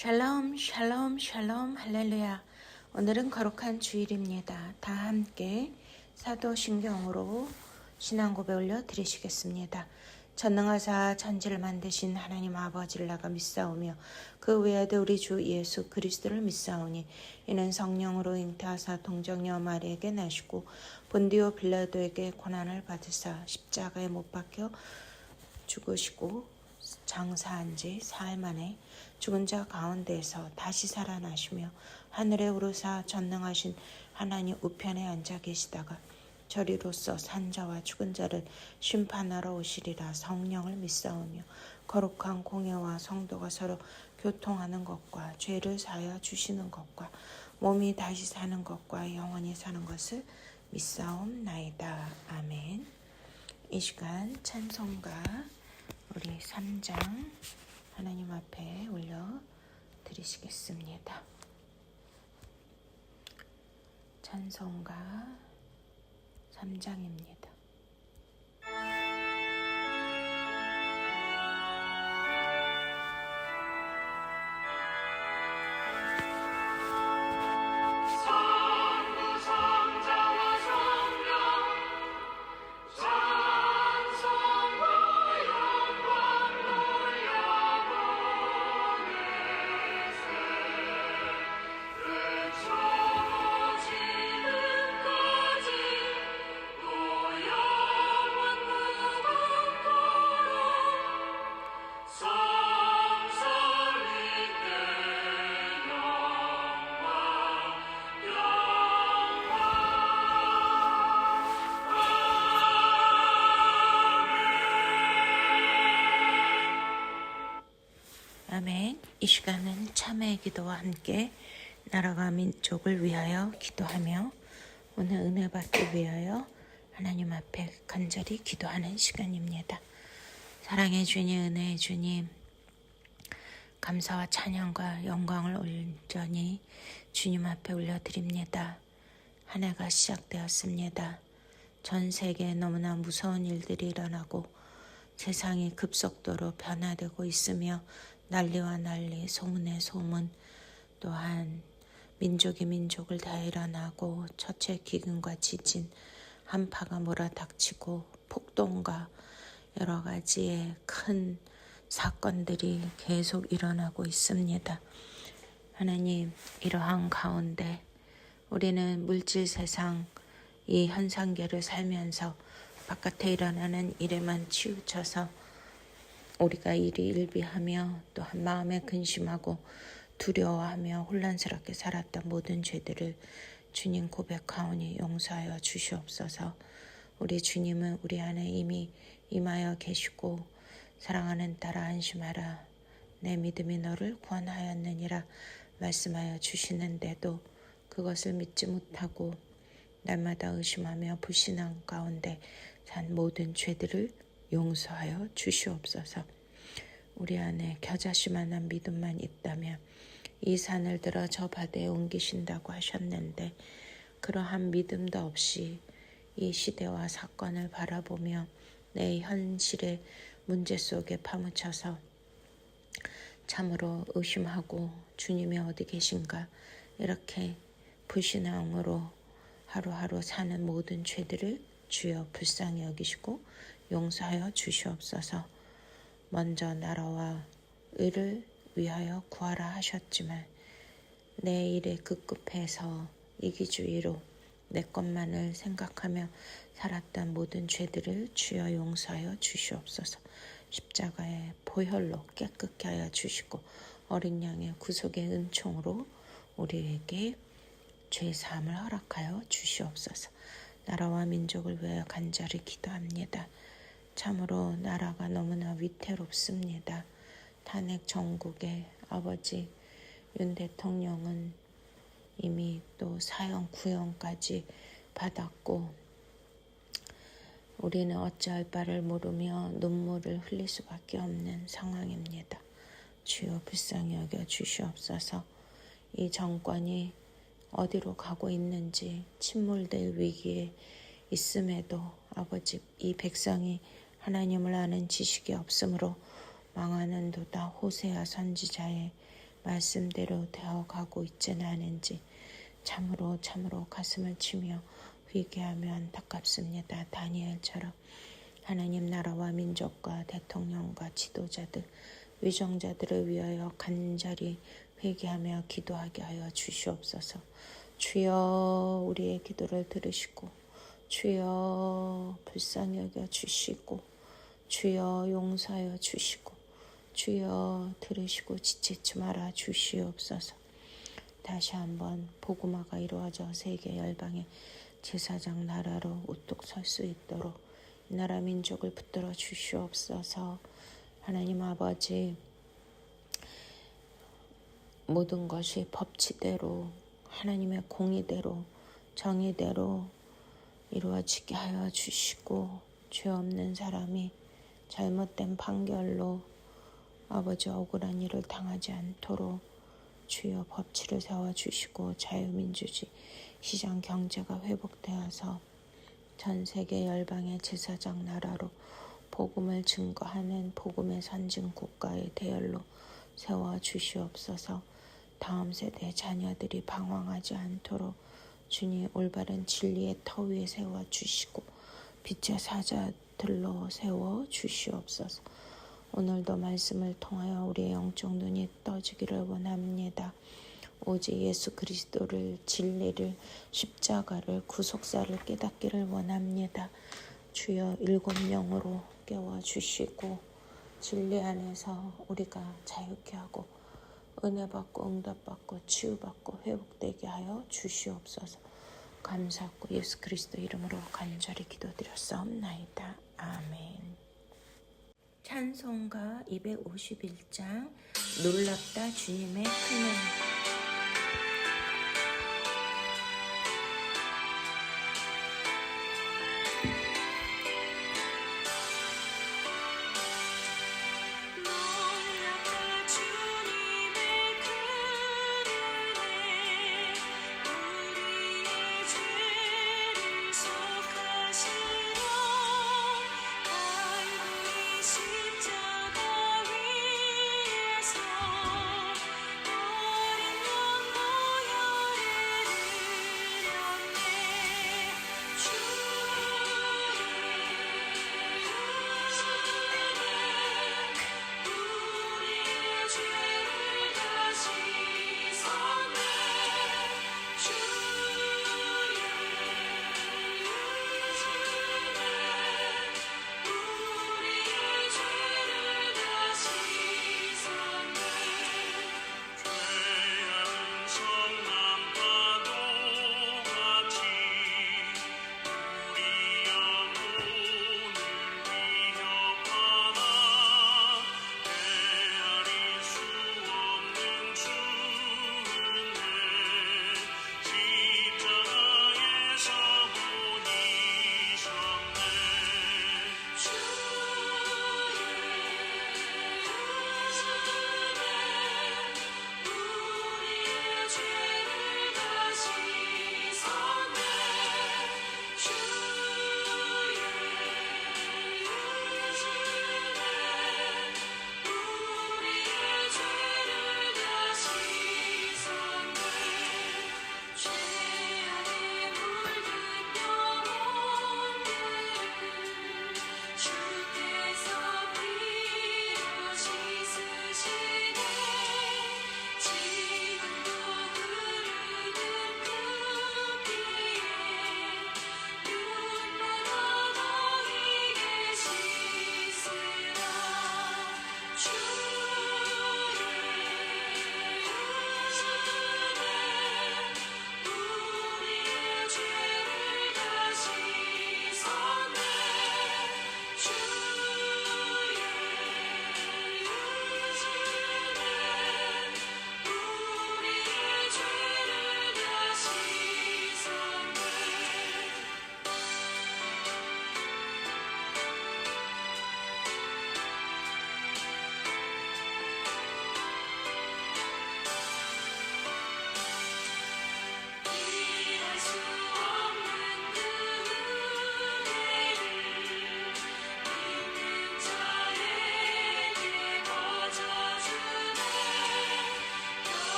샬롬 샬롬 샬롬 할렐루야. 오늘은 거룩한 주일입니다. 다 함께 사도신경으로 신앙 고백 올려 드리시겠습니다. 전능하사 천지를 만드신 하나님 아버지를 나가 믿사오며 그 외아들 우리 주 예수 그리스도를 믿사오니 이는 성령으로 잉태하사 동정녀 마리에게 나시고 본디오 빌라도에게 고난을 받으사 십자가에 못 박혀 죽으시고 장사한 지 사흘 만에 죽은 자 가운데에서 다시 살아나시며 하늘에 오르사 전능하신 하나님 우편에 앉아 계시다가 저리로서 산자와 죽은 자를 심판하러 오시리라. 성령을 믿사오며 거룩한 공예와 성도가 서로 교통하는 것과 죄를 사하여 주시는 것과 몸이 다시 사는 것과 영원히 사는 것을 믿사옵나이다. 아멘. 이 시간 찬송가 우리 3장 하나님 앞에 올려 드리시겠습니다. 찬송가 3장입니다. 아멘. 이 시간은 참회의 기도와 함께 나라가 민족을 위하여 기도하며 오늘 은혜 받기 위하여 하나님 앞에 간절히 기도하는 시간입니다. 사랑의 주님, 은혜의 주님, 감사와 찬양과 영광을 온전히 주님 앞에 올려드립니다. 한 해가 시작되었습니다. 전 세계에 너무나 무서운 일들이 일어나고 세상이 급속도로 변화되고 있으며 난리와 난리, 소문의 소문, 또한 민족이 민족을 다 일어나고 첫째 기근과 지진, 한파가 몰아닥치고 폭동과 여러 가지의 큰 사건들이 계속 일어나고 있습니다. 하나님, 이러한 가운데 우리는 물질 세상 이 현상계를 살면서 바깥에 일어나는 일에만 치우쳐서 우리가 일이 일비하며 또한 마음에 근심하고 두려워하며 혼란스럽게 살았던 모든 죄들을 주님 고백하오니 용서하여 주시옵소서. 우리 주님은 우리 안에 이미 임하여 계시고 사랑하는 딸아 안심하라. 내 믿음이 너를 구원하였느니라 말씀하여 주시는데도 그것을 믿지 못하고 날마다 의심하며 불신앙 가운데 산 모든 죄들을 용서하여 주시옵소서. 우리 안에 겨자씨만한 믿음만 있다면 이 산을 들어 저 바다에 옮기신다고 하셨는데 그러한 믿음도 없이 이 시대와 사건을 바라보며 내 현실의 문제 속에 파묻혀서 참으로 의심하고 주님이 어디 계신가 이렇게 불신앙으로 하루하루 사는 모든 죄들을 주여 불쌍히 여기시고 용서하여 주시옵소서. 먼저 나라와 의를 위하여 구하라 하셨지만 내 일에 급급해서 이기주의로 내 것만을 생각하며 살았던 모든 죄들을 주여 용서하여 주시옵소서. 십자가의 보혈로 깨끗게 하여 주시고 어린 양의 구속의 은총으로 우리에게 죄사함을 허락하여 주시옵소서. 나라와 민족을 위하여 간절히 기도합니다. 참으로 나라가 너무나 위태롭습니다. 탄핵 정국의 아버지 윤 대통령은 이미 또 사형 구형까지 받았고 우리는 어찌할 바를 모르며 눈물을 흘릴 수밖에 없는 상황입니다. 주여 불쌍히 여겨 주시옵소서. 이 정권이 어디로 가고 있는지 침몰될 위기에 있음에도 아버지 이 백성이 하나님을 아는 지식이 없으므로 망하는도다. 호세아 선지자의 말씀대로 되어가고 있지는 않은지 참으로 가슴을 치며 회개하며 안타깝습니다. 다니엘처럼 하나님 나라와 민족과 대통령과 지도자들, 위정자들을 위하여 간절히 회개하며 기도하게 하여 주시옵소서. 주여 우리의 기도를 들으시고 주여 불쌍히 여겨 주시고 주여 용서하여 주시고 주여 들으시고 지체치 말아 주시옵소서. 다시 한번 복음화가 이루어져 세계 열방의 제사장 나라로 우뚝 설 수 있도록 나라 민족을 붙들어 주시옵소서. 하나님 아버지, 모든 것이 법치대로 하나님의 공의대로 정의대로 이루어지게 하여 주시고 죄 없는 사람이 잘못된 판결로 아버지 억울한 일을 당하지 않도록 주여 법치를 세워주시고 자유민주주의 시장 경제가 회복되어서 전 세계 열방의 제사장 나라로 복음을 증거하는 복음의 선진 국가의 대열로 세워주시옵소서. 다음 세대 자녀들이 방황하지 않도록 주님 올바른 진리의 터 위에 세워주시고 빛의 사자들로 세워주시옵소서. 오늘도 말씀을 통하여 우리의 영적 눈이 떠지기를 원합니다. 오직 예수 그리스도를, 진리를, 십자가를, 구속사를 깨닫기를 원합니다. 주여 7명으로 깨워주시고 진리 안에서 우리가 자유케 하고 은혜 받고 응답 받고 치유받고 회복되게 하여 주시옵소서. 감사하고 예수 그리스도 이름으로 간절히 기도드렸사옵나이다. 아멘. 찬송가 251장 놀랍다 주님의 큰은. 십자가 위에서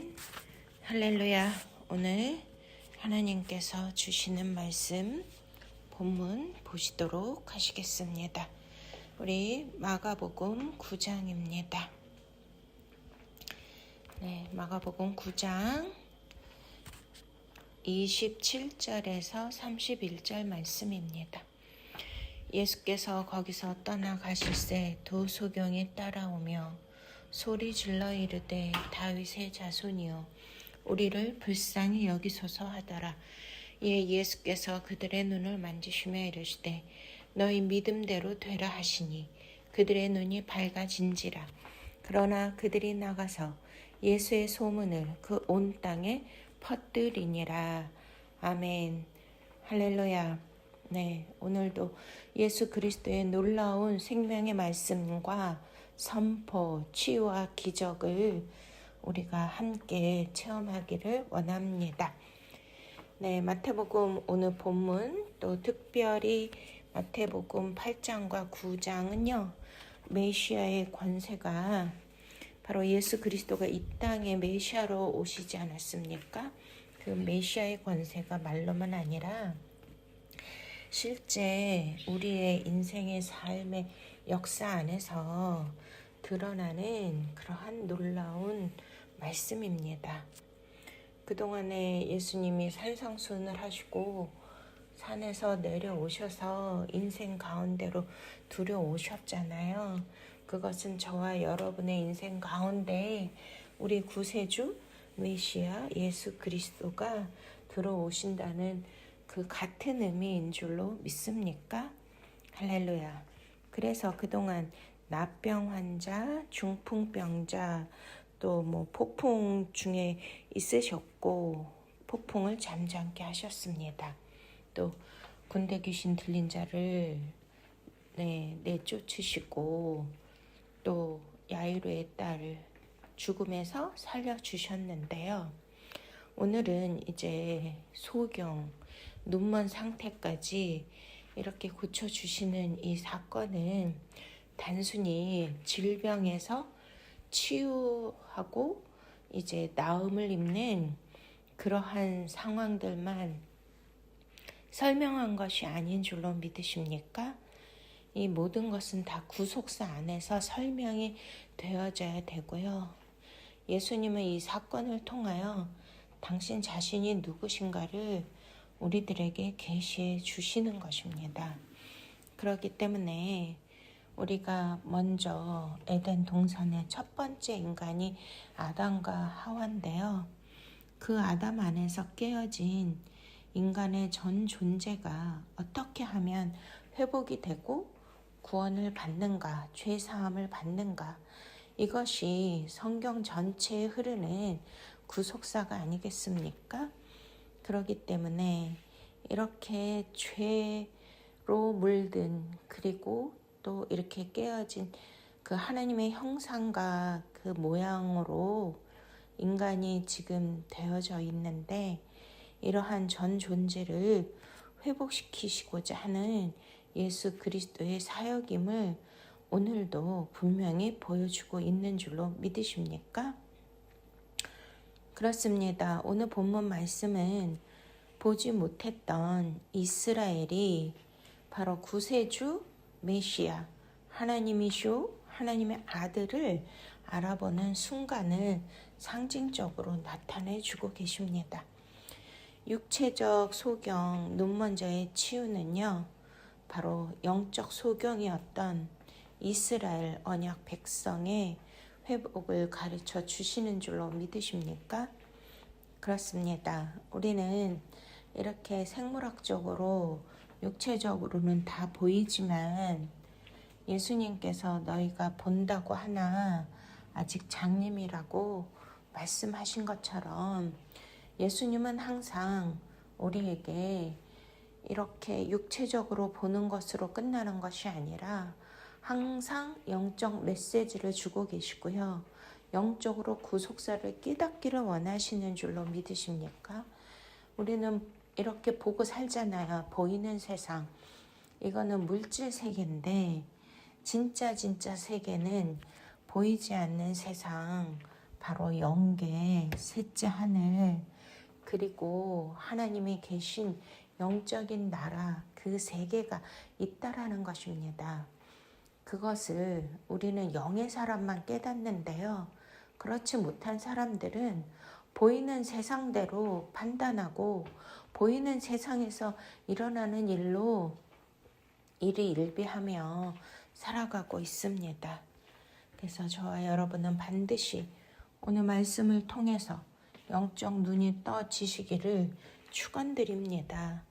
아멘. 할렐루야. 오늘 하나님께서 주시는 말씀 본문 보시도록 하시겠습니다. 우리 마가복음 9장입니다. 네, 마가복음 9장 27절에서 31절 말씀입니다. 예수께서 거기서 떠나가실새 두 소경이 따라오며 소리 질러 이르되 다윗의 자손이여 우리를 불쌍히 여기소서 하더라. 이에 예수께서 그들의 눈을 만지시며 이르시되 너희 믿음대로 되라 하시니 그들의 눈이 밝아진지라. 그러나 그들이 나가서 예수의 소문을 그 온 땅에 퍼뜨리니라. 아멘. 할렐루야. 네, 오늘도 예수 그리스도의 놀라운 생명의 말씀과 선포, 치유와 기적을 우리가 함께 체험하기를 원합니다. 네, 마태복음 오늘 본문 또 특별히 마태복음 8장과 9장은요. 메시아의 권세가 바로 예수 그리스도가 이 땅에 메시아로 오시지 않았습니까? 그 메시아의 권세가 말로만 아니라 실제 우리의 인생의 삶의 역사 안에서 드러나는 그러한 놀라운 말씀입니다. 그동안에 예수님이 산상수훈을 하시고 산에서 내려오셔서 인생 가운데로 들여오셨잖아요. 그것은 저와 여러분의 인생 가운데 우리 구세주 메시아 예수 그리스도가 들어오신다는 그 같은 의미인 줄로 믿습니까? 할렐루야. 그래서 그동안 납병 환자, 중풍병자, 또 폭풍 중에 있으셨고 폭풍을 잠잠케 하셨습니다. 또 군대 귀신 들린 자를 내쫓으시고 또 야이로의 딸을 죽음에서 살려주셨는데요. 오늘은 이제 소경, 눈먼 상태까지 이렇게 고쳐주시는 이 사건은 단순히 질병에서 치유하고 이제 나음을 입는 그러한 상황들만 설명한 것이 아닌 줄로 믿으십니까? 이 모든 것은 다 구속사 안에서 설명이 되어져야 되고요. 예수님은 이 사건을 통하여 당신 자신이 누구신가를 우리들에게 계시해 주시는 것입니다. 그렇기 때문에 우리가 먼저 에덴 동산의 첫 번째 인간이 아담과 하와인데요. 그 아담 안에서 깨어진 인간의 전 존재가 어떻게 하면 회복이 되고 구원을 받는가, 죄사함을 받는가, 이것이 성경 전체에 흐르는 구속사가 아니겠습니까? 그렇기 때문에 이렇게 죄로 물든 그리고 또 이렇게 깨어진 그 하나님의 형상과 그 모양으로 인간이 지금 되어져 있는데 이러한 전 존재를 회복시키시고자 하는 예수 그리스도의 사역임을 오늘도 분명히 보여주고 있는 줄로 믿으십니까? 그렇습니다. 오늘 본문 말씀은 보지 못했던 이스라엘이 바로 구세주 메시아, 하나님이시오, 하나님의 아들을 알아보는 순간을 상징적으로 나타내 주고 계십니다. 육체적 소경, 눈먼 자의 치유는요, 바로 영적 소경이었던 이스라엘 언약 백성의 회복을 가르쳐 주시는 줄로 믿으십니까? 그렇습니다. 우리는 이렇게 생물학적으로 육체적으로는 다 보이지만 예수님께서 너희가 본다고 하나 아직 장님이라고 말씀하신 것처럼 예수님은 항상 우리에게 이렇게 육체적으로 보는 것으로 끝나는 것이 아니라 항상 영적 메시지를 주고 계시고요. 영적으로 구속사를 깨닫기를 원하시는 줄로 믿으십니까? 우리는 이렇게 보고 살잖아요. 보이는 세상. 이거는 물질 세계인데 진짜 세계는 보이지 않는 세상, 바로 영계, 셋째 하늘, 그리고 하나님이 계신 영적인 나라, 그 세계가 있다라는 것입니다. 그것을 우리는 영의 사람만 깨닫는데요. 그렇지 못한 사람들은 보이는 세상대로 판단하고 보이는 세상에서 일어나는 일로 일희일비하며 살아가고 있습니다. 그래서 저와 여러분은 반드시 오늘 말씀을 통해서 영적 눈이 떠지시기를 축원드립니다.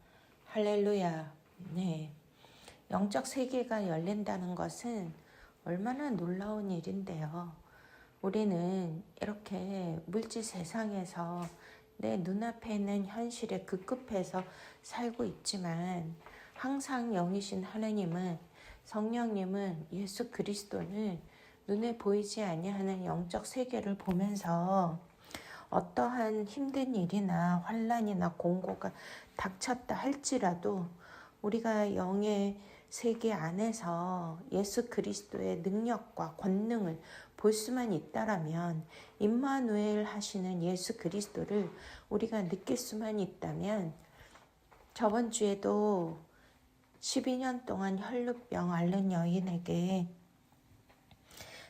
할렐루야. 네. 영적 세계가 열린다는 것은 얼마나 놀라운 일인데요. 우리는 이렇게 물질 세상에서 내 눈앞에 있는 현실에 급급해서 살고 있지만 항상 영이신 하나님은, 성령님은, 예수 그리스도는 눈에 보이지 아니하는 영적 세계를 보면서 어떠한 힘든 일이나 환난이나 공고가 닥쳤다 할지라도 우리가 영의 세계 안에서 예수 그리스도의 능력과 권능을 볼 수만 있다라면, 임마누엘 하시는 예수 그리스도를 우리가 느낄 수만 있다면, 저번 주에도 12년 동안 혈루병 앓는 여인에게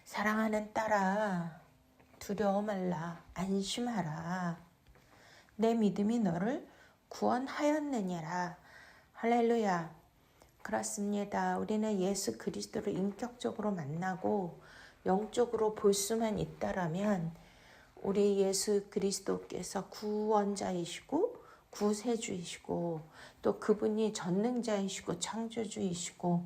사랑하는 딸아, 두려워 말라, 안심하라. 내 믿음이 너를 구원하였느니라. 할렐루야. 그렇습니다. 우리는 예수 그리스도를 인격적으로 만나고 영적으로 볼 수만 있다라면 우리 예수 그리스도께서 구원자이시고 구세주이시고 또 그분이 전능자이시고 창조주이시고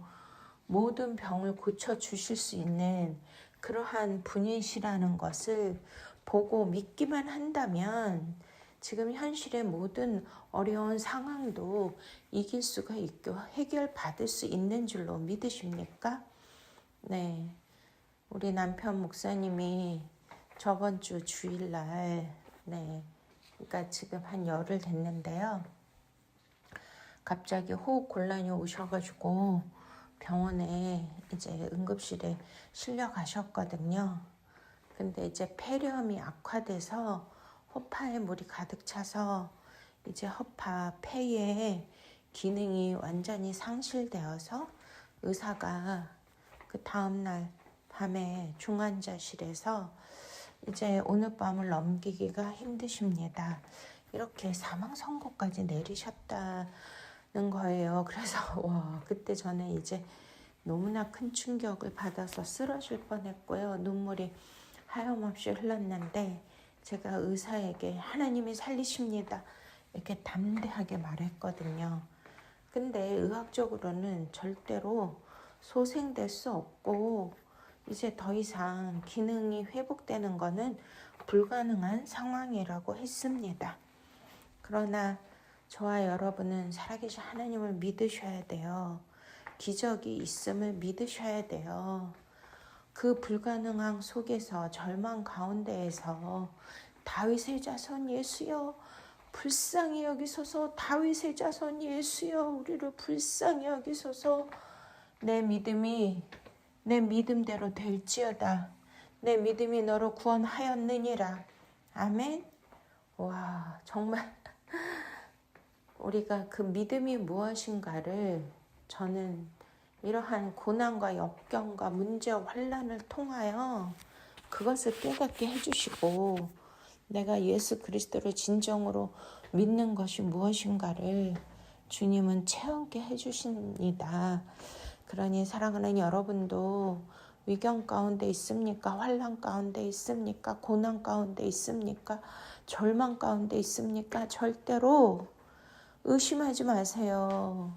모든 병을 고쳐주실 수 있는 그러한 분이시라는 것을 보고 믿기만 한다면 지금 현실의 모든 어려운 상황도 이길 수가 있고 해결받을 수 있는 줄로 믿으십니까? 네, 우리 남편 목사님이 저번 주 주일날, 그러니까 지금 한 열흘 됐는데요. 갑자기 호흡 곤란이 오셔가지고 병원에 이제 응급실에 실려 가셨거든요. 근데 이제 폐렴이 악화돼서 허파에 물이 가득 차서 이제 허파, 폐의 기능이 완전히 상실되어서 의사가 그 다음날 밤에 중환자실에서 이제 오늘 밤을 넘기기가 힘드십니다. 이렇게 사망 선고까지 내리셨다는 거예요. 그래서 그때 저는 이제 너무나 큰 충격을 받아서 쓰러질 뻔했고요. 눈물이 하염없이 흘렀는데 제가 의사에게 하나님이 살리십니다, 이렇게 담대하게 말했거든요. 근데 의학적으로는 절대로 소생될 수 없고 이제 더 이상 기능이 회복되는 것은 불가능한 상황이라고 했습니다. 그러나 저와 여러분은 살아계신 하나님을 믿으셔야 돼요. 기적이 있음을 믿으셔야 돼요. 그 불가능한 속에서, 절망 가운데에서 다윗의 자손 예수여 불쌍히 여기소서, 다윗의 자손 예수여 우리를 불쌍히 여기소서, 내 믿음이 내 믿음대로 될지어다, 내 믿음이 너로 구원하였느니라. 아멘. 와, 정말 우리가 그 믿음이 무엇인가를 저는 이러한 고난과 역경과 문제와 환난을 통하여 그것을 깨닫게 해주시고 내가 예수 그리스도를 진정으로 믿는 것이 무엇인가를 주님은 체험케 해주십니다. 그러니 사랑하는 여러분도 위경 가운데 있습니까? 환난 가운데 있습니까? 고난 가운데 있습니까? 절망 가운데 있습니까? 절대로 의심하지 마세요.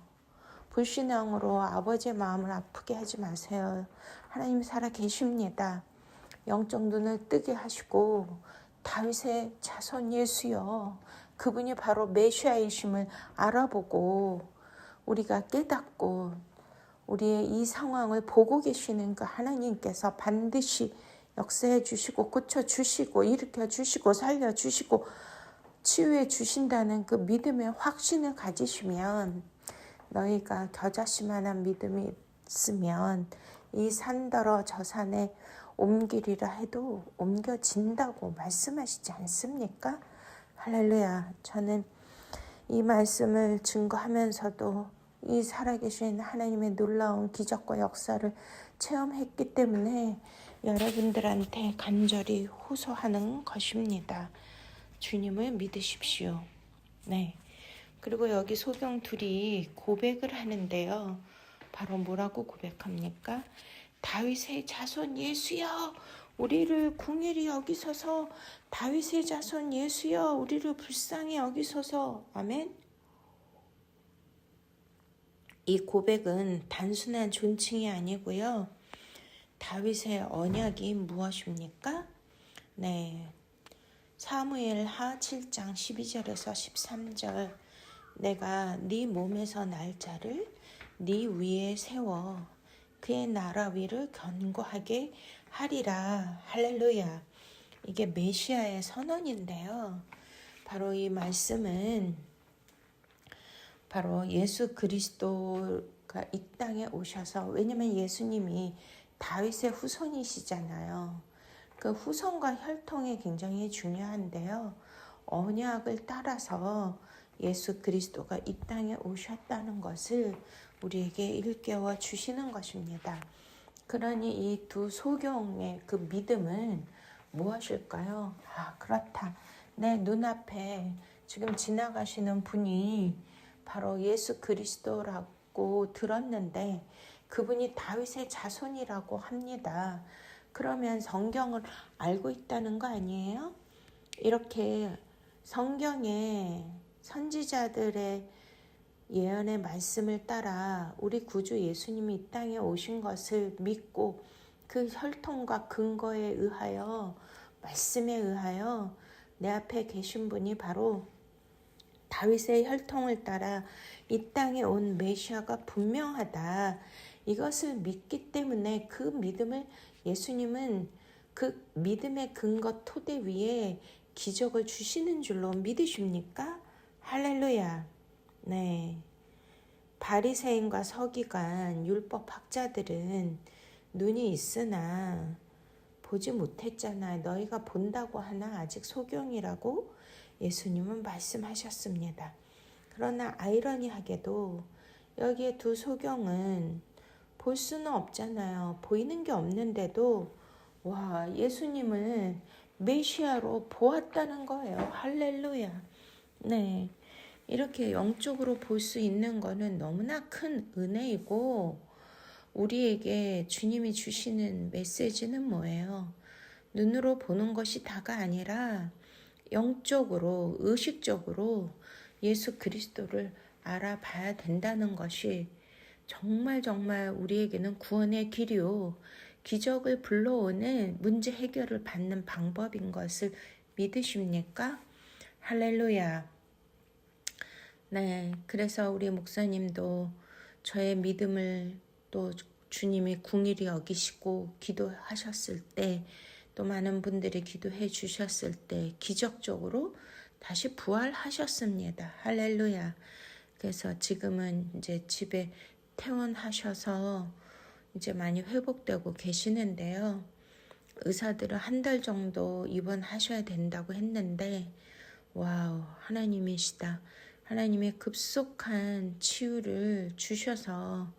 불신앙으로 아버지의 마음을 아프게 하지 마세요. 하나님 살아 계십니다. 영적 눈을 뜨게 하시고 다윗의 자손 예수여, 그분이 바로 메시아이심을 알아보고 우리가 깨닫고 우리의 이 상황을 보고 계시는 그 하나님께서 반드시 역사해 주시고 고쳐주시고 일으켜주시고 살려주시고 치유해 주신다는 그 믿음의 확신을 가지시면, 너희가 겨자씨만한 믿음이 있으면 이 산더러 저 산에 옮기리라 해도 옮겨진다고 말씀하시지 않습니까? 할렐루야. 저는 이 말씀을 증거하면서도 이 살아계신 하나님의 놀라운 기적과 역사를 체험했기 때문에 여러분들한테 간절히 호소하는 것입니다. 주님을 믿으십시오. 네. 그리고 여기 소경 둘이 고백을 하는데요. 바로 뭐라고 고백합니까? 다윗의 자손 예수여, 우리를 궁일이 여기소서. 다윗의 자손 예수여, 우리를 불쌍히 여기소서. 아멘. 이 고백은 단순한 존칭이 아니고요. 다윗의 언약이 무엇입니까? 네, 사무엘하 7장 12절에서 13절. 내가 네 몸에서 날짜를 네 위에 세워 그의 나라 위를 견고하게 하리라. 할렐루야. 이게 메시아의 선언인데요. 바로 이 말씀은 바로 예수 그리스도가 이 땅에 오셔서, 왜냐면 예수님이 다윗의 후손이시잖아요. 그 후손과 혈통이 굉장히 중요한데요. 언약을 따라서 예수 그리스도가 이 땅에 오셨다는 것을 우리에게 일깨워 주시는 것입니다. 그러니 이 두 소경의 그 믿음은 무엇일까요? 그렇다. 내 눈앞에 지금 지나가시는 분이 바로 예수 그리스도라고 들었는데 그분이 다윗의 자손이라고 합니다. 그러면 성경을 알고 있다는 거 아니에요? 이렇게 성경에 선지자들의 예언의 말씀을 따라 우리 구주 예수님이 이 땅에 오신 것을 믿고 그 혈통과 근거에 의하여, 말씀에 의하여 내 앞에 계신 분이 바로 다윗의 혈통을 따라 이 땅에 온 메시아가 분명하다. 이것을 믿기 때문에 그 믿음을, 예수님은 그 믿음의 근거 토대 위에 기적을 주시는 줄로 믿으십니까? 할렐루야. 네. 바리새인과 서기관, 율법학자들은 눈이 있으나 보지 못했잖아. 너희가 본다고 하나 아직 소경이라고 예수님은 말씀하셨습니다. 그러나 아이러니하게도 여기에 두 소경은 볼 수는 없잖아요. 보이는 게 없는데도 예수님을 메시아로 보았다는 거예요. 할렐루야. 네, 이렇게 영적으로 볼 수 있는 거는 너무나 큰 은혜이고, 우리에게 주님이 주시는 메시지는 뭐예요? 눈으로 보는 것이 다가 아니라 영적으로, 의식적으로 예수 그리스도를 알아봐야 된다는 것이 정말 우리에게는 구원의 길이요, 기적을 불러오는 문제 해결을 받는 방법인 것을 믿으십니까? 할렐루야. 네, 그래서 우리 목사님도 저의 믿음을 또 주님이 궁일이 여기시고 기도하셨을 때, 또 많은 분들이 기도해 주셨을 때 기적적으로 다시 부활하셨습니다. 할렐루야. 그래서 지금은 이제 집에 퇴원하셔서 이제 많이 회복되고 계시는데요. 의사들은 1달 정도 입원하셔야 된다고 했는데, 와우, 하나님이시다. 하나님의 급속한 치유를 주셔서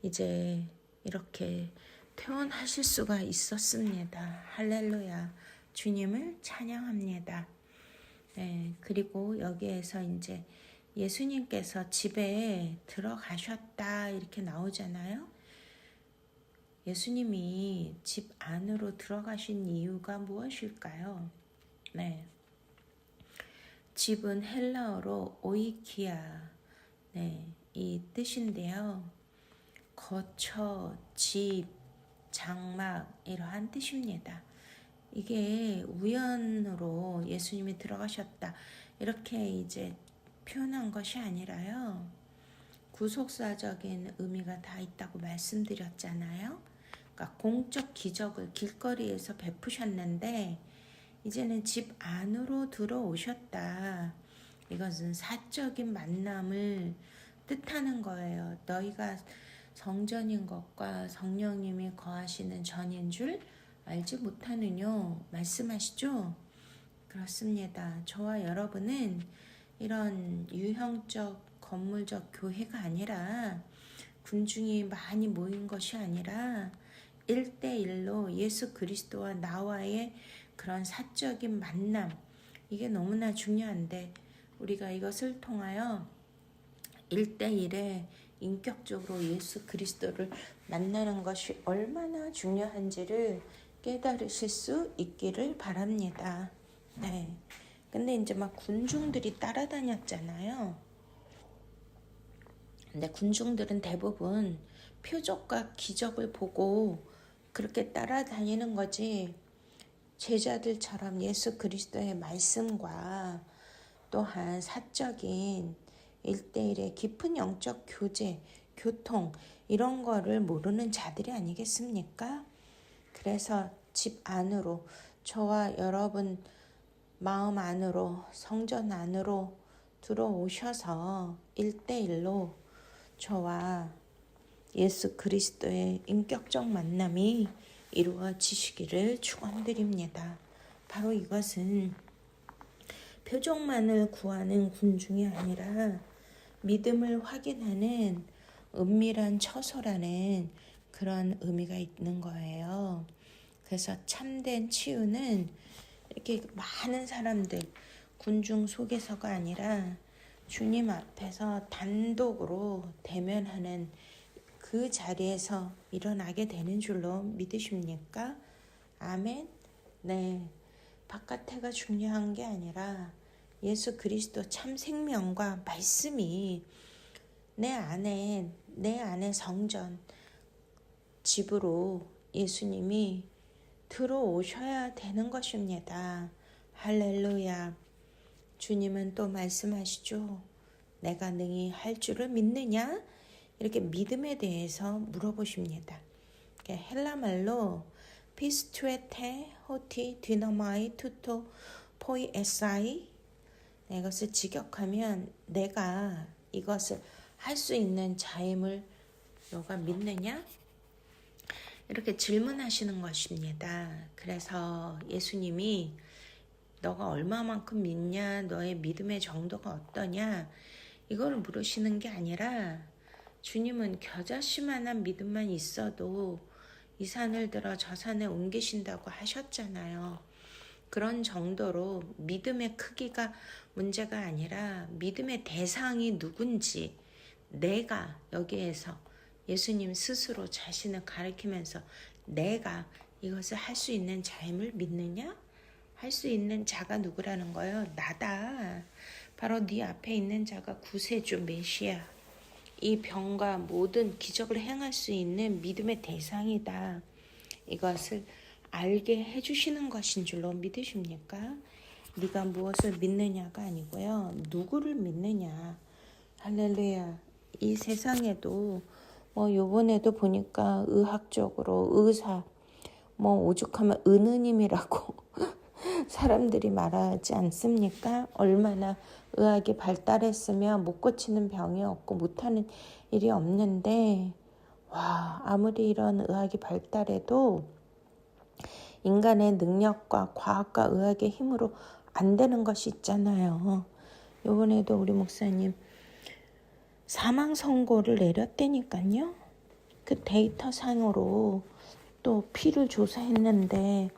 이제 이렇게 퇴원하실 수가 있었습니다. 할렐루야. 주님을 찬양합니다. 네, 그리고 여기에서 이제 예수님께서 집에 들어가셨다 이렇게 나오잖아요. 예수님이 집 안으로 들어가신 이유가 무엇일까요? 네, 집은 헬라어로 오이키아, 네, 이 뜻인데요. 거처, 집, 장막 이러한 뜻입니다. 이게 우연으로 예수님이 들어가셨다 이렇게 이제 표현한 것이 아니라요. 구속사적인 의미가 다 있다고 말씀드렸잖아요. 그러니까 공적 기적을 길거리에서 베푸셨는데 이제는 집 안으로 들어오셨다. 이것은 사적인 만남을 뜻하는 거예요. 너희가 성전인 것과 성령님이 거하시는 전인 줄 알지 못하느뇨 말씀하시죠? 그렇습니다. 저와 여러분은 이런 유형적 건물적 교회가 아니라 군중이 많이 모인 것이 아니라 1대1로 예수 그리스도와 나와의 그런 사적인 만남, 이게 너무나 중요한데 우리가 이것을 통하여 1대1에 인격적으로 예수 그리스도를 만나는 것이 얼마나 중요한지를 깨달으실 수 있기를 바랍니다. 네. 근데 이제 막 군중들이 따라다녔잖아요. 근데 군중들은 대부분 표적과 기적을 보고 그렇게 따라다니는 거지, 제자들처럼 예수 그리스도의 말씀과 또한 사적인 1대1의 깊은 영적 교제, 교통, 이런 거를 모르는 자들이 아니겠습니까? 그래서 집 안으로, 저와 여러분 마음 안으로, 성전 안으로 들어오셔서 1대1로 저와 예수 그리스도의 인격적 만남이 이루어지시기를 축원드립니다. 바로 이것은 표적만을 구하는 군중이 아니라 믿음을 확인하는 은밀한 처소라는 그런 의미가 있는 거예요. 그래서 참된 치유는 이렇게 많은 사람들, 군중 속에서가 아니라 주님 앞에서 단독으로 대면하는 그 자리에서 일어나게 되는 줄로 믿으십니까? 아멘. 네, 바깥에가 중요한 게 아니라 예수 그리스도 참 생명과 말씀이 내 안에 성전, 집으로 예수님이 들어오셔야 되는 것입니다. 할렐루야. 주님은 또 말씀하시죠. 내가 능히 할 줄을 믿느냐? 이렇게 믿음에 대해서 물어보십니다. 헬라말로 피스투에테 호티 디너마이 투토 포이 에사이, 이것을 직역하면 내가 이것을 할 수 있는 자임을 너가 믿느냐? 이렇게 질문하시는 것입니다. 그래서 예수님이 너가 얼마만큼 믿냐, 너의 믿음의 정도가 어떠냐, 이걸 물으시는 게 아니라 주님은 겨자씨만한 믿음만 있어도 이 산을 들어 저 산에 옮기신다고 하셨잖아요. 그런 정도로 믿음의 크기가 문제가 아니라 믿음의 대상이 누군지, 내가 여기에서 예수님 스스로 자신을 가리키면서 내가 이것을 할 수 있는 자임을 믿느냐? 할 수 있는 자가 누구라는 거예요? 나다. 바로 네 앞에 있는 자가 구세주 메시아, 이 병과 모든 기적을 행할 수 있는 믿음의 대상이다. 이것을 알게 해주시는 것인 줄로 믿으십니까? 네가 무엇을 믿느냐가 아니고요, 누구를 믿느냐. 할렐루야. 이 세상에도 요번에도 보니까 의학적으로 의사, 오죽하면 은우님이라고 사람들이 말하지 않습니까? 얼마나 의학이 발달했으면 못 고치는 병이 없고 못하는 일이 없는데, 아무리 이런 의학이 발달해도 인간의 능력과 과학과 의학의 힘으로 안 되는 것이 있잖아요. 요번에도 우리 목사님 사망 선고를 내렸다니까요. 그 데이터 상으로 또 피를 조사했는데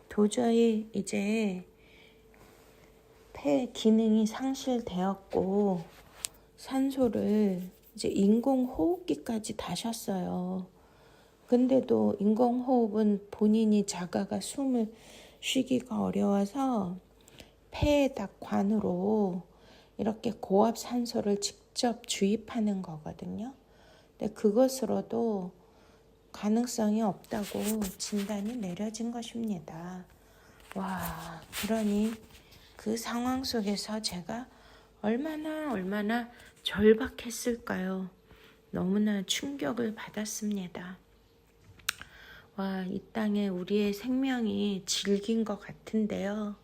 도저히 이제 폐 기능이 상실되었고 산소를 이제 인공호흡기까지 다셨어요. 근데도 인공호흡은 본인이 자가가 숨을 쉬기가 어려워서 폐에다 관으로 이렇게 고압 산소를 직접 주입하는 거거든요. 근데 그것으로도 가능성이 없다고 진단이 내려진 것입니다. 그러니 그 상황 속에서 제가 얼마나 절박했을까요? 너무나 충격을 받았습니다. 이 땅에 우리의 생명이 질긴 것 같은데요.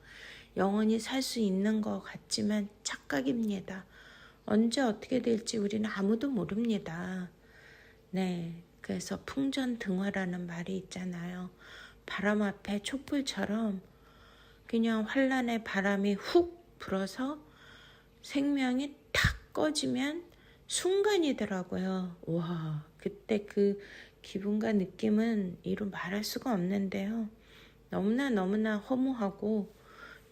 영원히 살 수 있는 것 같지만 착각입니다. 언제 어떻게 될지 우리는 아무도 모릅니다. 네, 그래서 풍전등화라는 말이 있잖아요. 바람 앞에 촛불처럼 그냥 환란의 바람이 훅 불어서 생명이 탁 꺼지면 순간이더라고요. 와, 그때 그 기분과 느낌은 이루 말할 수가 없는데요. 너무나 허무하고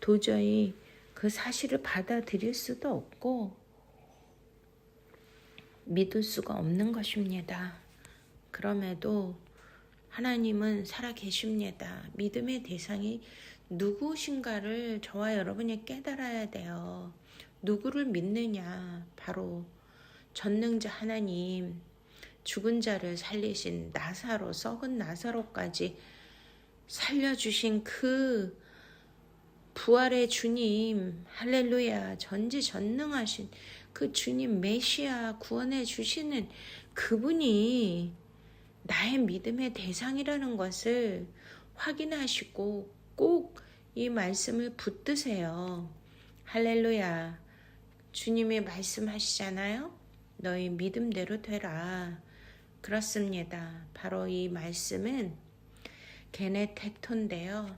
도저히 그 사실을 받아들일 수도 없고 믿을 수가 없는 것입니다. 그럼에도 하나님은 살아계십니다. 믿음의 대상이 누구신가를 저와 여러분이 깨달아야 돼요. 누구를 믿느냐? 바로 전능자 하나님, 죽은 자를 살리신 나사로, 썩은 나사로까지 살려주신 그 부활의 주님, 할렐루야, 전지전능하신 그 주님 메시아 구원해 주시는 그분이 나의 믿음의 대상이라는 것을 확인하시고 꼭 이 말씀을 붙드세요. 할렐루야. 주님이 말씀하시잖아요. 너희 믿음대로 되라. 그렇습니다. 바로 이 말씀은 게네테토인데요.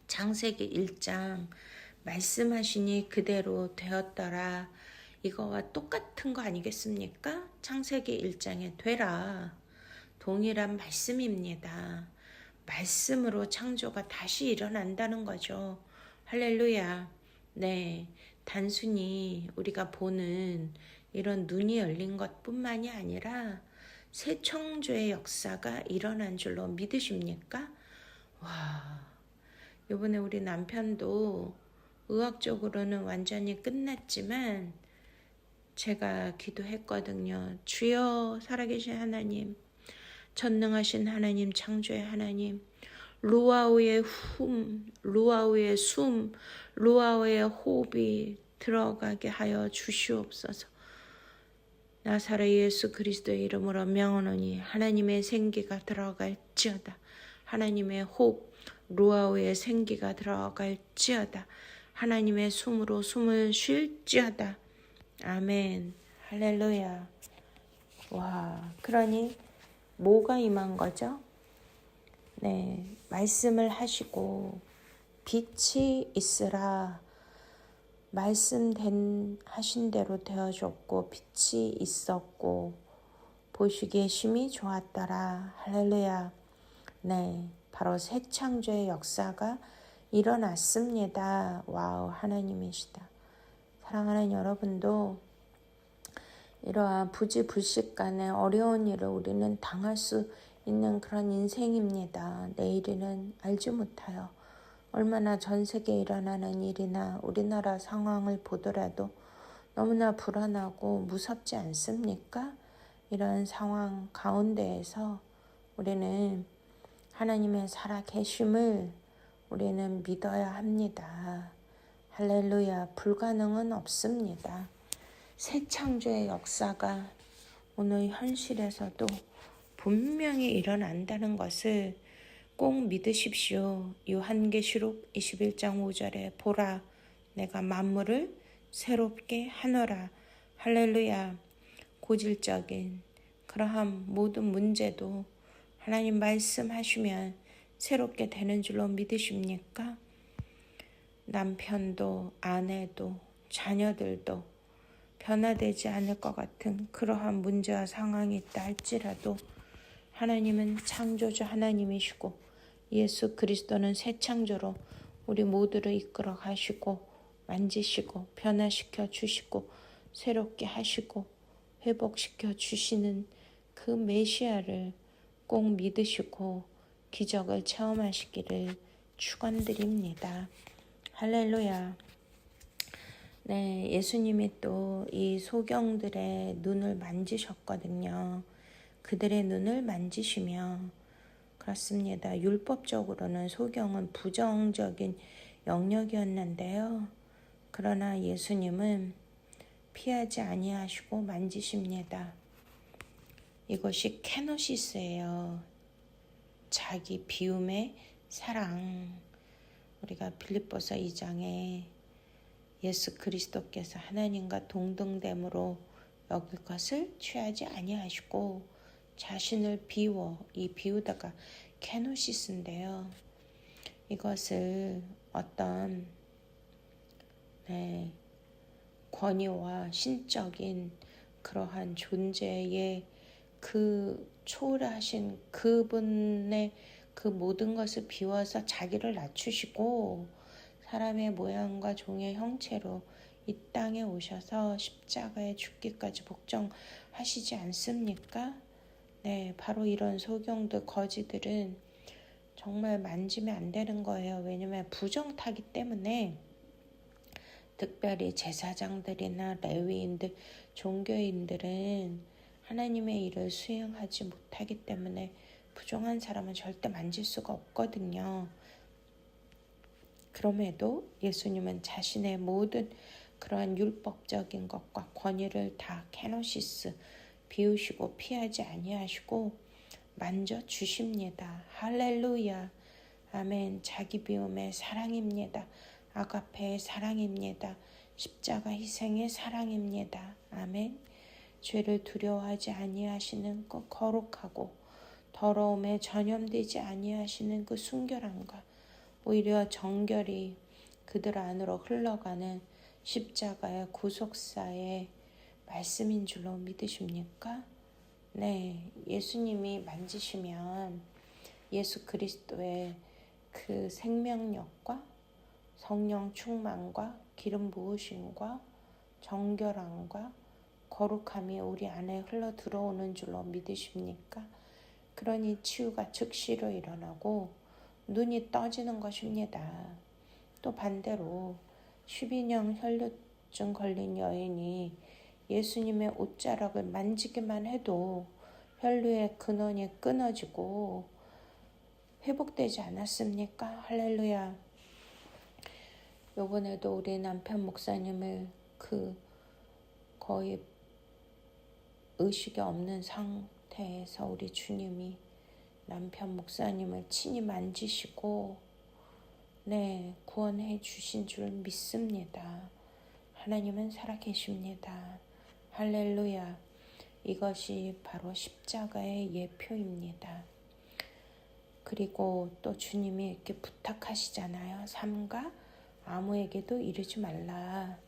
창세기 1장 말씀하시니 그대로 되었더라. 이거와 똑같은 거 아니겠습니까? 창세기 1장에 되라. 동일한 말씀입니다. 말씀으로 창조가 다시 일어난다는 거죠. 할렐루야. 네, 단순히 우리가 보는 이런 눈이 열린 것뿐만이 아니라 새 창조의 역사가 일어난 줄로 믿으십니까? 와, 이번에 우리 남편도 의학적으로는 완전히 끝났지만 제가 기도했거든요. 주여 살아계신 하나님, 전능하신 하나님, 창조의 하나님, 루아우의 숨, 루아우의 호흡이 들어가게 하여 주시옵소서. 나사렛 예수 그리스도의 이름으로 명하노니 하나님의 생기가 들어갈지어다. 하나님의 호흡, 루아우의 생기가 들어갈지어다. 하나님의 숨으로 숨을 쉴지어다. 아멘. 할렐루야. 와, 그러니 뭐가 임한 거죠? 네, 말씀을 하시고 빛이 있으라. 하신 대로 되어졌고 빛이 있었고 보시기에 심히 좋았더라. 할렐루야. 네, 바로 새 창조의 역사가 일어났습니다. 와우, 하나님이시다. 사랑하는 여러분도 이러한 부지불식간의 어려운 일을 우리는 당할 수 있는 그런 인생입니다. 내일은 알지 못하여 얼마나 전 세계에 일어나는 일이나 우리나라 상황을 보더라도 너무나 불안하고 무섭지 않습니까? 이런 상황 가운데에서 우리는 하나님의 살아계심을 우리는 믿어야 합니다. 할렐루야. 불가능은 없습니다. 새 창조의 역사가 오늘 현실에서도 분명히 일어난다는 것을 꼭 믿으십시오. 요한계시록 21장 5절에 보라 내가 만물을 새롭게 하노라. 할렐루야. 고질적인 그러한 모든 문제도 하나님 말씀하시면 새롭게 되는 줄로 믿으십니까? 남편도 아내도 자녀들도 변화되지 않을 것 같은 그러한 문제와 상황이 있다 할지라도 하나님은 창조주 하나님이시고 예수 그리스도는 새 창조로 우리 모두를 이끌어 가시고 만지시고 변화시켜 주시고 새롭게 하시고 회복시켜 주시는 그 메시아를 꼭 믿으시고 기적을 체험하시기를 축원드립니다. 할렐루야. 네, 예수님이 또 이 소경들의 눈을 만지셨거든요. 그들의 눈을 만지시며 그렇습니다. 율법적으로는 소경은 부정적인 영역이었는데요. 그러나 예수님은 피하지 아니하시고 만지십니다. 이것이 케노시스예요. 자기 비움의 사랑. 우리가 빌립보서 2장에 예수 그리스도께서 하나님과 동등됨으로 여길 것을 취하지 아니하시고 자신을 비우다가 케노시스인데요. 이것을 어떤 권위와 신적인 그러한 존재의 그 초월하신 그분의 그 모든 것을 비워서 자기를 낮추시고 사람의 모양과 종의 형체로 이 땅에 오셔서 십자가에 죽기까지 복종하시지 않습니까? 네, 바로 이런 소경들, 거지들은 정말 만지면 안 되는 거예요. 왜냐면 부정타기 때문에 특별히 제사장들이나 레위인들, 종교인들은 하나님의 일을 수행하지 못하기 때문에 부정한 사람은 절대 만질 수가 없거든요. 그럼에도 예수님은 자신의 모든 그러한 율법적인 것과 권위를 다 케노시스 비우시고 피하지 아니하시고 만져주십니다. 할렐루야. 아멘. 자기 비움의 사랑입니다. 아가페의 사랑입니다. 십자가 희생의 사랑입니다. 아멘. 죄를 두려워하지 아니하시는 그 거룩하고 더러움에 전염되지 아니하시는 그 순결함과 오히려 정결이 그들 안으로 흘러가는 십자가의 구속사의 말씀인 줄로 믿으십니까? 네, 예수님이 만지시면 예수 그리스도의 그 생명력과 성령 충만과 기름 부으심과 정결함과 거룩함이 우리 안에 흘러 들어오는 줄로 믿으십니까? 그러니 치유가 즉시로 일어나고 눈이 떠지는 것입니다. 또 반대로 12년 혈루증 걸린 여인이 예수님의 옷자락을 만지기만 해도 혈루의 근원이 끊어지고 회복되지 않았습니까? 할렐루야. 요번에도 우리 남편 목사님을 그 거의 의식이 없는 상태에서 우리 주님이 남편 목사님을 친히 만지시고 구원해 주신 줄 믿습니다. 하나님은 살아계십니다. 할렐루야. 이것이 바로 십자가의 예표입니다. 그리고 또 주님이 이렇게 부탁하시잖아요. 삼가 아무에게도 이르지 말라.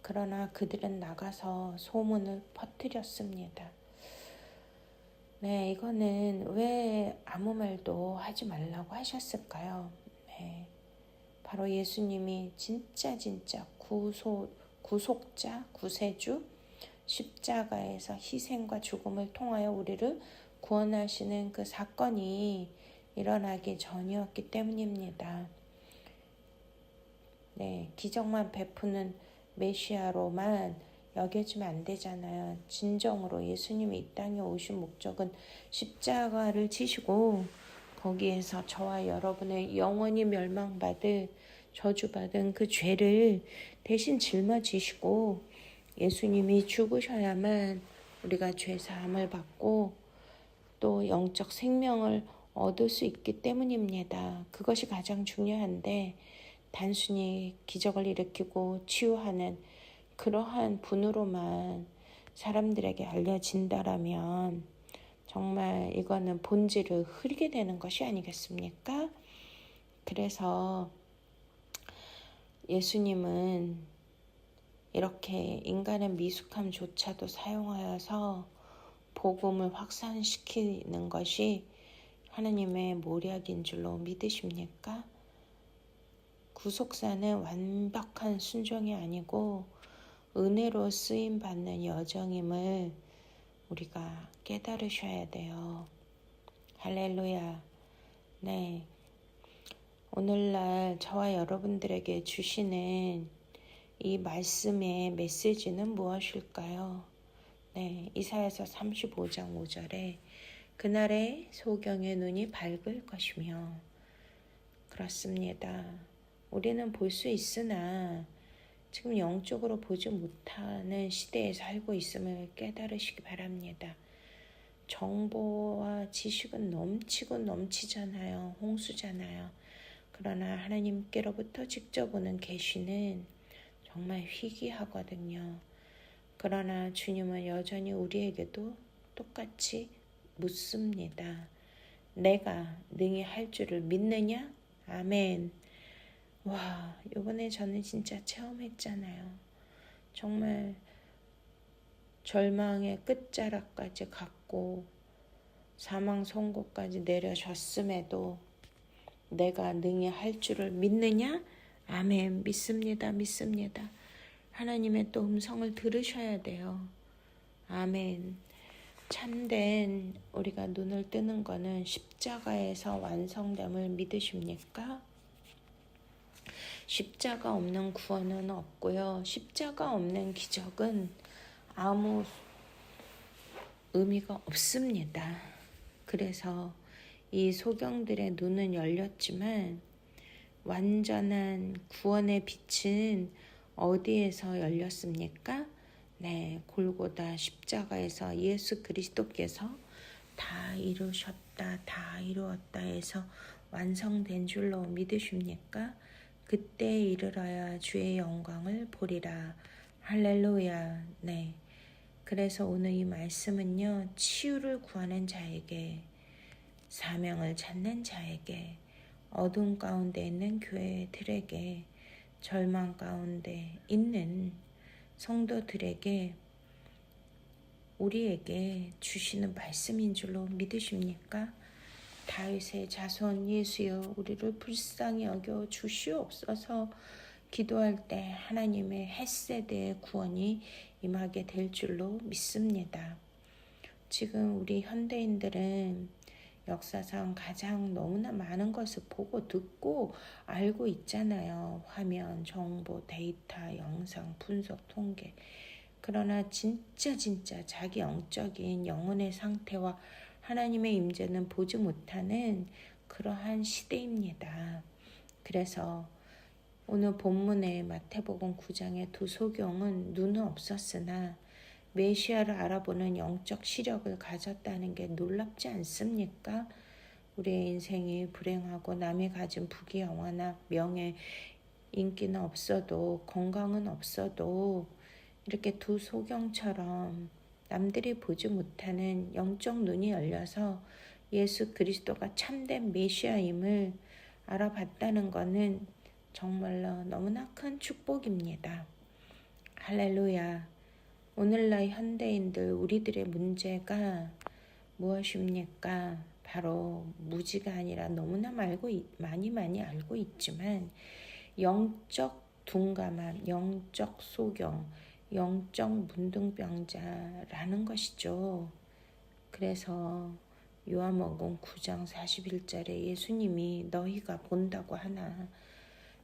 그러나 그들은 나가서 소문을 퍼뜨렸습니다. 이거는 왜 아무 말도 하지 말라고 하셨을까요? 바로 예수님이 진짜 구속자, 구세주, 십자가에서 희생과 죽음을 통하여 우리를 구원하시는 그 사건이 일어나기 전이었기 때문입니다. 기적만 베푸는 메시아로만 여겨지면 안 되잖아요. 진정으로 예수님이 이 땅에 오신 목적은 십자가를 지시고 거기에서 저와 여러분의 영원히 멸망받을 저주받은 그 죄를 대신 짊어지시고 예수님이 죽으셔야만 우리가 죄사함을 받고 또 영적 생명을 얻을 수 있기 때문입니다. 그것이 가장 중요한데 단순히 기적을 일으키고 치유하는 그러한 분으로만 사람들에게 알려진다라면 정말 이거는 본질을 흐리게 되는 것이 아니겠습니까? 그래서 예수님은 이렇게 인간의 미숙함조차도 사용하여서 복음을 확산시키는 것이 하나님의 모략인 줄로 믿으십니까? 구속사는 완벽한 순종이 아니고 은혜로 쓰임받는 여정임을 우리가 깨달으셔야 돼요. 할렐루야. 오늘날 저와 여러분들에게 주시는 이 말씀의 메시지는 무엇일까요? 이사야서 35장 5절에 그날에 소경의 눈이 밝을 것이며 그렇습니다. 우리는 볼 수 있으나 지금 영적으로 보지 못하는 시대에 살고 있음을 깨달으시기 바랍니다. 정보와 지식은 넘치고 넘치잖아요. 홍수잖아요. 그러나 하나님께로부터 직접 오는 계시는 정말 희귀하거든요. 그러나 주님은 여전히 우리에게도 똑같이 묻습니다. 내가 능히 할 줄을 믿느냐? 아멘. 와, 요번에 저는 진짜 체험했잖아요. 정말 절망의 끝자락까지 갔고 사망 선고까지 내려졌음에도 내가 능히 할 줄을 믿느냐? 아멘. 믿습니다. 믿습니다. 하나님의 또 음성을 들으셔야 돼요. 아멘. 참된 우리가 눈을 뜨는 거는 십자가에서 완성됨을 믿으십니까? 십자가 없는 구원은 없고요. 십자가 없는 기적은 아무 의미가 없습니다. 그래서 이 소경들의 눈은 열렸지만 완전한 구원의 빛은 어디에서 열렸습니까? 네, 골고다 십자가에서 예수 그리스도께서 다 이루셨다, 다 이루었다 해서 완성된 줄로 믿으십니까? 그때 이르러야 주의 영광을 보리라. 할렐루야. 네. 그래서 오늘 이 말씀은요, 치유를 구하는 자에게, 사명을 찾는 자에게, 어둠 가운데 있는 교회들에게, 절망 가운데 있는 성도들에게, 우리에게 주시는 말씀인 줄로 믿으십니까? 다윗의 자손 예수여, 우리를 불쌍히 여겨 주시옵소서. 기도할 때 하나님의 헷세대의 구원이 임하게 될 줄로 믿습니다. 지금 우리 현대인들은 역사상 가장 너무나 많은 것을 보고 듣고 알고 있잖아요. 화면, 정보, 데이터, 영상, 분석, 통계. 그러나 진짜 자기 영적인 영혼의 상태와 하나님의 임재는 보지 못하는 그러한 시대입니다. 그래서 오늘 본문의 마태복음 9장의 두 소경은 눈은 없었으나 메시아를 알아보는 영적 시력을 가졌다는 게 놀랍지 않습니까? 우리의 인생이 불행하고 남이 가진 부귀영화나 명예, 인기는 없어도 건강은 없어도 이렇게 두 소경처럼 남들이 보지 못하는 영적 눈이 열려서 예수 그리스도가 참된 메시아임을 알아봤다는 것은 정말로 너무나 큰 축복입니다. 할렐루야. 오늘날 현대인들 우리들의 문제가 무엇입니까? 바로 무지가 아니라 너무나 많이 알고 있지만 영적 둔감함, 영적 소경, 영적 문둥병자라는 것이죠. 그래서 요한복음 9장 41절에 예수님이 너희가 본다고 하나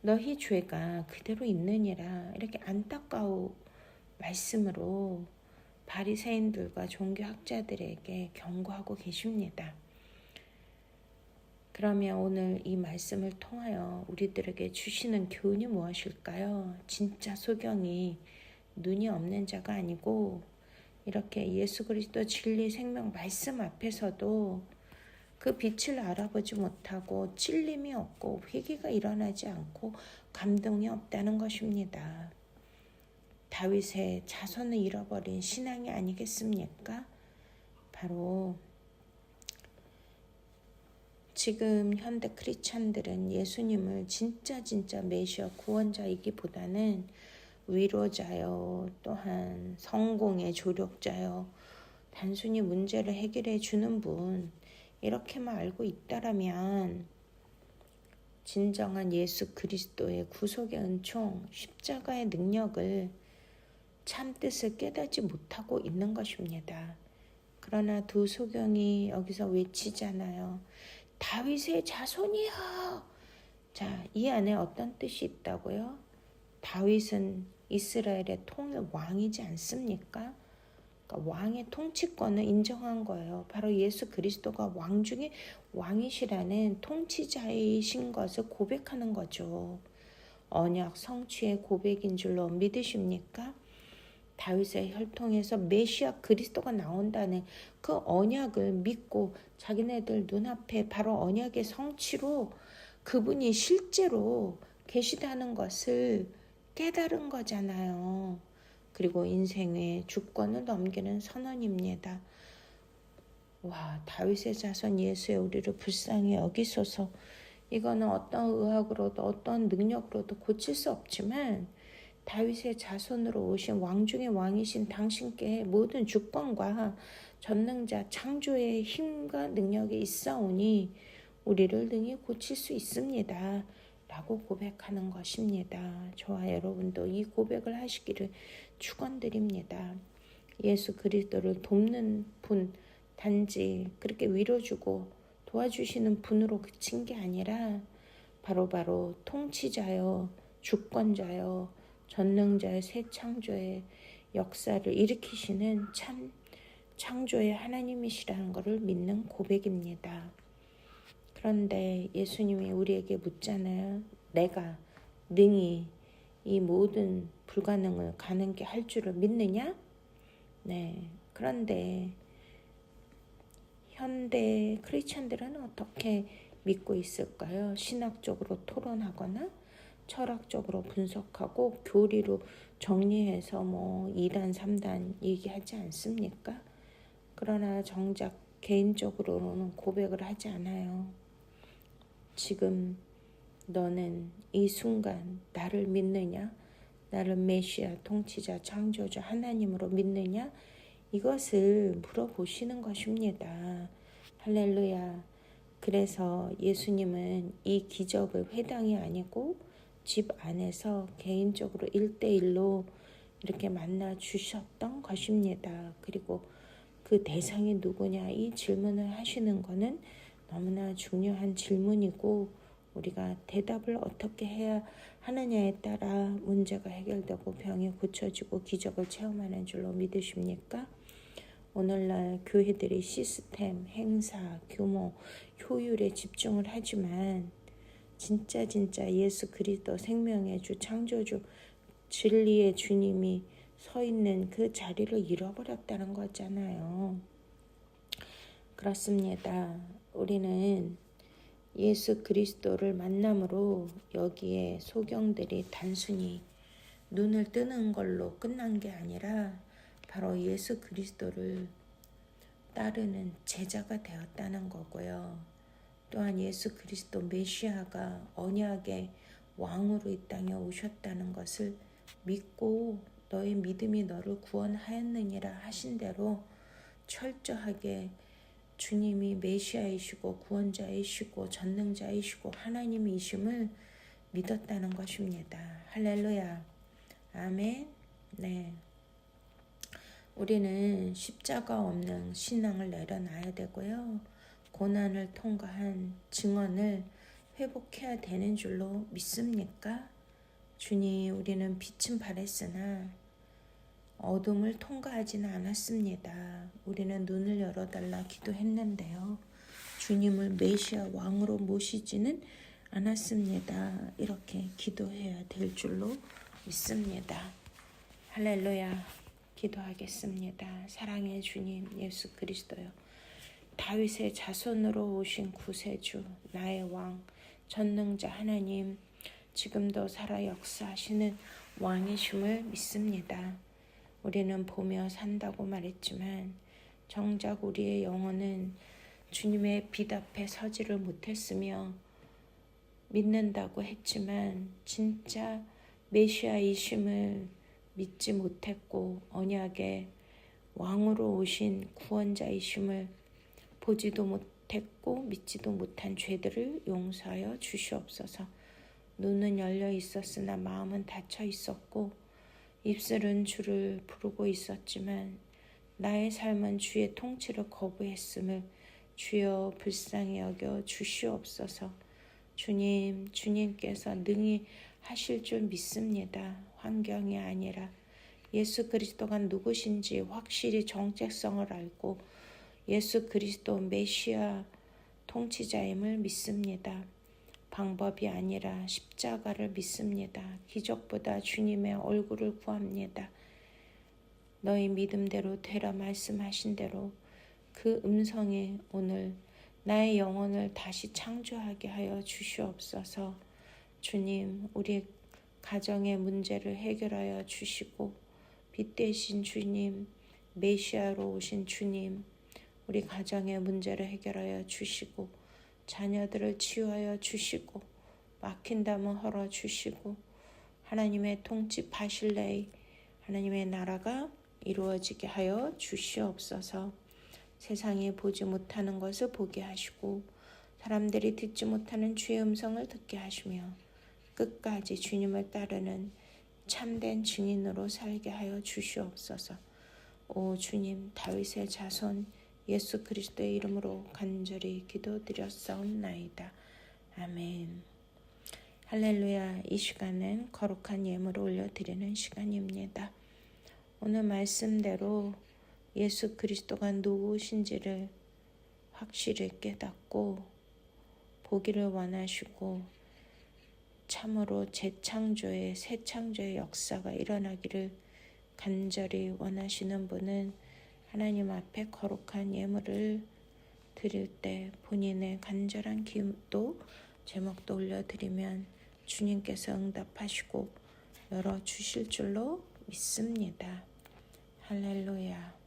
너희 죄가 그대로 있느니라 이렇게 안타까운 말씀으로 바리새인들과 종교학자들에게 경고하고 계십니다. 그러면 오늘 이 말씀을 통하여 우리들에게 주시는 교훈이 무엇일까요? 진짜 소경이 눈이 없는 자가 아니고 이렇게 예수 그리스도 진리 생명 말씀 앞에서도 그 빛을 알아보지 못하고 찔림이 없고 회개가 일어나지 않고 감동이 없다는 것입니다. 다윗의 자손을 잃어버린 신앙이 아니겠습니까? 바로 지금 현대 크리스찬들은 예수님을 진짜 메시아 구원자이기보다는 위로자요, 또한 성공의 조력자요, 단순히 문제를 해결해 주는 분 이렇게만 알고 있다라면 진정한 예수 그리스도의 구속의 은총, 십자가의 능력을 참뜻을 깨닫지 못하고 있는 것입니다. 그러나 두 소경이 여기서 외치잖아요. 다윗의 자손이여. 자, 이 안에 어떤 뜻이 있다고요? 다윗은 이스라엘의 통일 왕이지 않습니까? 그러니까 왕의 통치권을 인정한 거예요. 바로 예수 그리스도가 왕 중에 왕이시라는 통치자이신 것을 고백하는 거죠. 언약 성취의 고백인 줄로 믿으십니까? 다윗의 혈통에서 메시아 그리스도가 나온다는 그 언약을 믿고 자기네들 눈앞에 바로 언약의 성취로 그분이 실제로 계시다는 것을 깨달은 거잖아요. 그리고 인생의 주권을 넘기는 선언입니다. 와, 다윗의 자손 예수의 우리를 불쌍히 여기소서. 이거는 어떤 의학으로도 어떤 능력으로도 고칠 수 없지만 다윗의 자손으로 오신 왕 중의 왕이신 당신께 모든 주권과 전능자 창조의 힘과 능력이 있사오니 우리를 능히 고칠 수 있습니다. 라고 고백하는 것입니다. 저와 여러분도 이 고백을 하시기를 축원드립니다. 예수 그리스도를 돕는 분, 단지 그렇게 위로주고 도와주시는 분으로 그친 게 아니라 바로 통치자요, 주권자요, 전능자의 새 창조의 역사를 일으키시는 참 창조의 하나님이시라는 것을 믿는 고백입니다. 그런데 예수님이 우리에게 묻잖아요. 내가 능히 이 모든 불가능을 가능케 할 줄을 믿느냐? 네. 그런데 현대 크리스천들은 어떻게 믿고 있을까요? 신학적으로 토론하거나 철학적으로 분석하고 교리로 정리해서 2단, 3단 얘기하지 않습니까? 그러나 정작 개인적으로는 고백을 하지 않아요. 지금 너는 이 순간 나를 믿느냐? 나를 메시아, 통치자, 창조자, 하나님으로 믿느냐? 이것을 물어보시는 것입니다. 할렐루야. 그래서 예수님은 이 기적을 회당이 아니고 집 안에서 개인적으로 1대1로 이렇게 만나 주셨던 것입니다. 그리고 그 대상이 누구냐 이 질문을 하시는 것은 너무나 중요한 질문이고 우리가 대답을 어떻게 해야 하느냐에 따라 문제가 해결되고 병이 고쳐지고 기적을 체험하는 줄로 믿으십니까? 오늘날 교회들이 시스템, 행사, 규모, 효율에 집중을 하지만 진짜 예수 그리스도 생명의 주, 창조주, 진리의 주님이 서 있는 그 자리를 잃어버렸다는 거잖아요. 그렇습니다. 우리는 예수 그리스도를 만남으로 여기에 소경들이 단순히 눈을 뜨는 걸로 끝난 게 아니라 바로 예수 그리스도를 따르는 제자가 되었다는 거고요. 또한 예수 그리스도 메시아가 언약의 왕으로 이 땅에 오셨다는 것을 믿고 너의 믿음이 너를 구원하였느니라 하신 대로 철저하게 주님이 메시아이시고 구원자이시고 전능자이시고 하나님이심을 믿었다는 것입니다. 할렐루야. 아멘. 네. 우리는 십자가 없는 신앙을 내려놔야 되고요. 고난을 통과한 증언을 회복해야 되는 줄로 믿습니까? 주님, 우리는 빛은 발했으나 어둠을 통과하지는 않았습니다. 우리는 눈을 열어달라 기도했는데요. 주님을 메시아 왕으로 모시지는 않았습니다. 이렇게 기도해야 될 줄로 믿습니다. 할렐루야. 기도하겠습니다. 사랑의 주님 예수 그리스도요. 다윗의 자손으로 오신 구세주, 나의 왕, 전능자 하나님, 지금도 살아 역사하시는 왕이심을 믿습니다. 우리는 보며 산다고 말했지만 정작 우리의 영혼은 주님의 빛 앞에 서지를 못했으며 믿는다고 했지만 진짜 메시아이심을 믿지 못했고 언약의 왕으로 오신 구원자이심을 보지도 못했고 믿지도 못한 죄들을 용서하여 주시옵소서. 눈은 열려 있었으나 마음은 닫혀 있었고 입술은 주를 부르고 있었지만 나의 삶은 주의 통치를 거부했음을 주여 불쌍히 여겨 주시옵소서. 주님, 주님께서 능히 하실 줄 믿습니다. 환경이 아니라 예수 그리스도가 누구신지 확실히 정체성을 알고 예수 그리스도 메시아 통치자임을 믿습니다. 방법이 아니라 십자가를 믿습니다. 기적보다 주님의 얼굴을 구합니다. 너희 믿음대로 되라 말씀하신 대로 그 음성에 오늘 나의 영혼을 다시 창조하게 하여 주시옵소서. 주님, 우리 가정의 문제를 해결하여 주시고 빛 대신 주님, 메시아로 오신 주님, 우리 가정의 문제를 해결하여 주시고 자녀들을 치유하여 주시고 막힌다면 헐어주시고 하나님의 통치 바실레이 하나님의 나라가 이루어지게 하여 주시옵소서. 세상이 보지 못하는 것을 보게 하시고 사람들이 듣지 못하는 주의 음성을 듣게 하시며 끝까지 주님을 따르는 참된 증인으로 살게 하여 주시옵소서. 오 주님, 다윗의 자손 예수 그리스도의 이름으로 간절히 기도드렸사옵나이다. 아멘. 할렐루야. 이 시간은 거룩한 예물을 올려드리는 시간입니다. 오늘 말씀대로 예수 그리스도가 누구신지를 확실히 깨닫고 보기를 원하시고 참으로 재창조의 새 창조의 역사가 일어나기를 간절히 원하시는 분은 하나님 앞에 거룩한 예물을 드릴 때 본인의 간절한 기도 제목도 올려드리면 주님께서 응답하시고 열어주실 줄로 믿습니다. 할렐루야.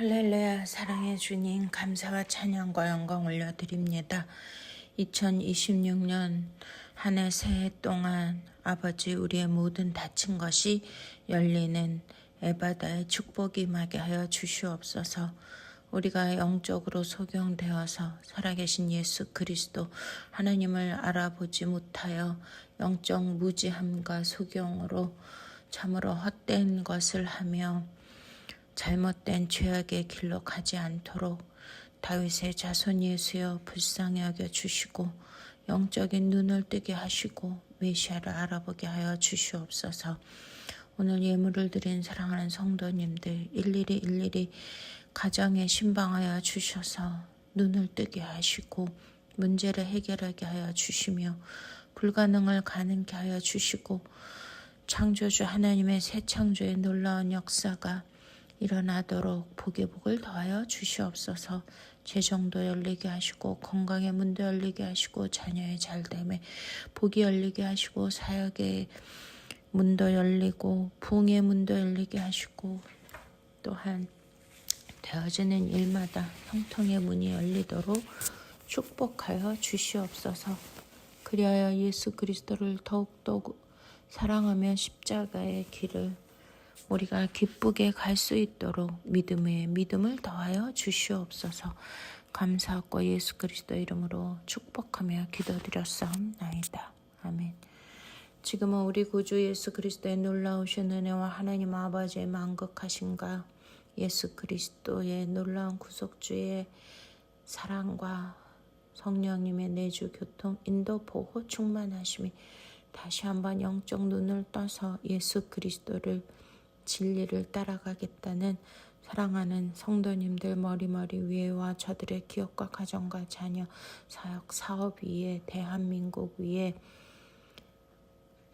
할렐루야. 사랑의 주님, 감사와 찬양과 영광 올려드립니다. 2026년 한 해 새해 동안 아버지, 우리의 모든 닫힌 것이 열리는 에바다의 축복이 임하게 하여 주시옵소서. 우리가 영적으로 소경되어서 살아계신 예수 그리스도 하나님을 알아보지 못하여 영적 무지함과 소경으로 참으로 헛된 것을 하며 잘못된 죄악의 길로 가지 않도록 다윗의 자손 예수여 불쌍히 여겨 주시고 영적인 눈을 뜨게 하시고 메시아를 알아보게 하여 주시옵소서. 오늘 예물을 드린 사랑하는 성도님들 일일이 가정에 신방하여 주셔서 눈을 뜨게 하시고 문제를 해결하게 하여 주시며 불가능을 가능케 하여 주시고 창조주 하나님의 새 창조의 놀라운 역사가 일어나도록 복의 복을 더하여 주시옵소서. 재정도 열리게 하시고 건강의 문도 열리게 하시고 자녀의 잘됨에 복이 열리게 하시고 사역의 문도 열리고 부흥의 문도 열리게 하시고 또한 되어지는 일마다 형통의 문이 열리도록 축복하여 주시옵소서. 그리하여 예수 그리스도를 더욱더 사랑하며 십자가의 길을 우리가 기쁘게 갈 수 있도록 믿음에 믿음을 더하여 주시옵소서. 감사하고 예수 그리스도 이름으로 축복하며 기도드렸사옵나이다. 아멘. 지금은 우리 구주 예수 그리스도의 놀라우신 은혜와 하나님 아버지의 만극하심과 예수 그리스도의 놀라운 구속주의 사랑과 성령님의 내주 교통 인도 보호 충만하심이 다시 한번 영적 눈을 떠서 예수 그리스도를 진리를 따라가겠다는 사랑하는 성도님들 머리머리 위에와 저들의 기업과 가정과 자녀 사역 사업 위에 대한민국 위에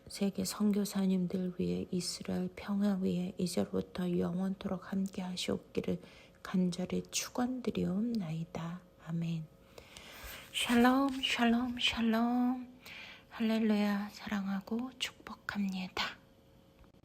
세계 선교사님들 위에 이스라엘 평화 위에 이제부터 영원토록 함께 하시옵기를 간절히 축원드리옵나이다. 아멘. 샬롬 샬롬 샬롬. 할렐루야. 사랑하고 축복합니다.